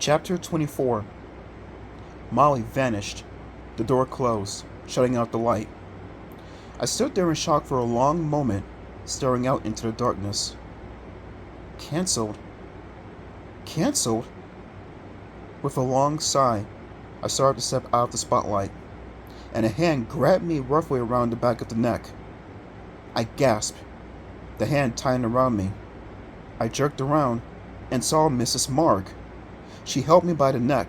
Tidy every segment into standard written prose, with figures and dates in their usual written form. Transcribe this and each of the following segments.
Chapter 24. Molly vanished. The door closed, shutting out the light. I stood there in shock for a long moment, staring out into the darkness. Cancelled? Cancelled? With a long sigh, I started to step out of the spotlight, and a hand grabbed me roughly around the back of the neck. I gasped. The hand tightened around me. I jerked around and saw Mrs. Marg. She held me by the neck.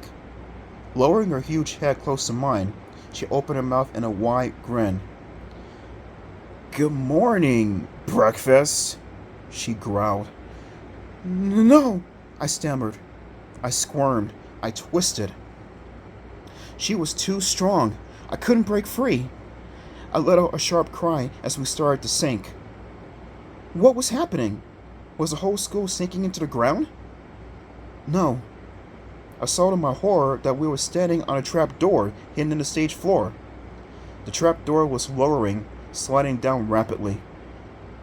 Lowering her huge head close to mine, she opened her mouth in a wide grin. "Good morning, breakfast," she growled. "No," I stammered. I squirmed. I twisted. She was too strong. I couldn't break free. I let out a sharp cry as we started to sink. What was happening? Was the whole school sinking into the ground? No. I saw to my horror that we were standing on a trap door hidden in the stage floor. The trap door was lowering, sliding down rapidly.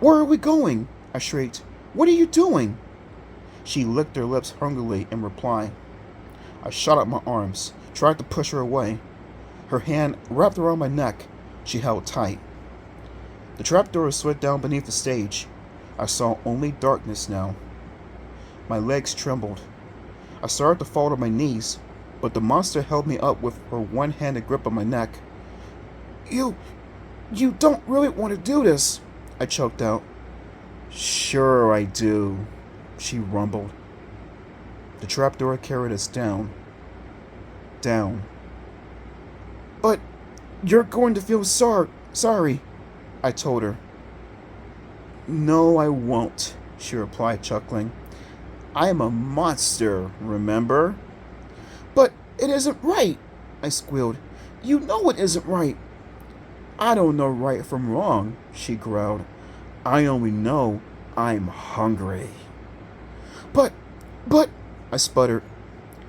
"Where are we going?" I shrieked. "What are you doing?" She licked her lips hungrily in reply. I shot out my arms, tried to push her away. Her hand wrapped around my neck. She held tight. The trapdoor slid down beneath the stage. I saw only darkness now. My legs trembled. I started to fall to my knees, but the monster held me up with her one-handed grip on my neck. You don't really want to do this," I choked out. "Sure I do," she rumbled. The trapdoor carried us down. Down. "But you're going to feel sorry," I told her. "No, I won't," she replied, chuckling. "I am a monster, remember?" "But it isn't right," I squealed. "You know it isn't right." "I don't know right from wrong," she growled. "I only know I'm hungry." But, I sputtered.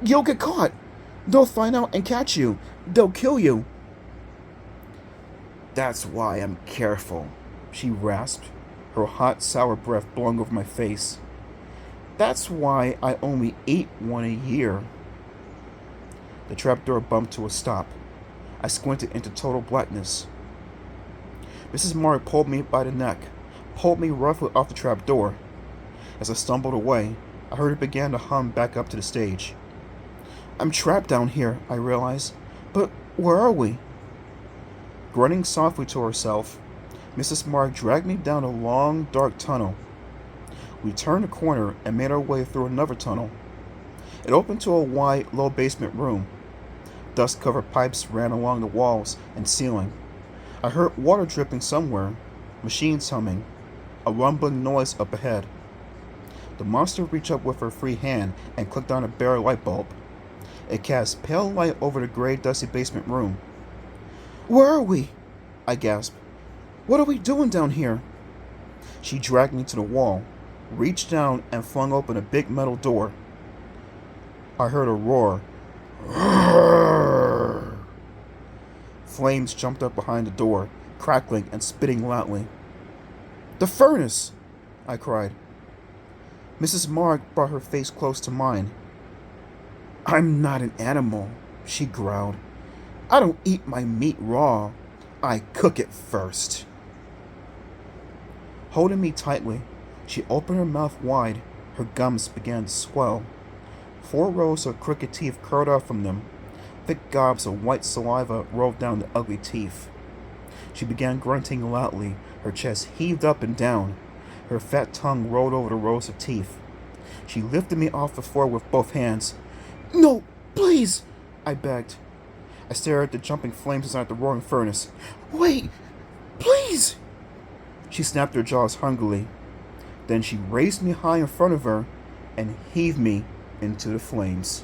"You'll get caught. They'll find out and catch you. They'll kill you." "That's why I'm careful," she rasped, her hot, sour breath blowing over my face. "That's why I only eat one a year." The trapdoor bumped to a stop. I squinted into total blackness. Mrs. Marg pulled me by the neck, pulled me roughly off the trapdoor. As I stumbled away, I heard her begin to hum back up to the stage. "I'm trapped down here," I realized. "But where are we?" Grunting softly to herself, Mrs. Marg dragged me down a long, dark tunnel. We turned a corner and made our way through another tunnel. It opened to a wide, low basement room. Dust-covered pipes ran along the walls and ceiling. I heard water dripping somewhere, machines humming, a rumbling noise up ahead. The monster reached up with her free hand and clicked on a bare light bulb. It cast pale light over the gray, dusty basement room. "Where are we?" I gasped. "What are we doing down here?" She dragged me to the wall, reached down and flung open a big metal door. I heard a roar. Flames jumped up behind the door, crackling and spitting loudly. "The furnace!" I cried. Mrs. Marg brought her face close to mine. "I'm not an animal," she growled. "I don't eat my meat raw. I cook it first." Holding me tightly, she opened her mouth wide. Her gums began to swell. 4 rows of crooked teeth curled out from them. Thick gobs of white saliva rolled down the ugly teeth. She began grunting loudly. Her chest heaved up and down. Her fat tongue rolled over the rows of teeth. She lifted me off the floor with both hands. "No, please," I begged. I stared at the jumping flames inside the roaring furnace. "Wait, please." She snapped her jaws hungrily. Then she raised me high in front of her and heaved me into the flames.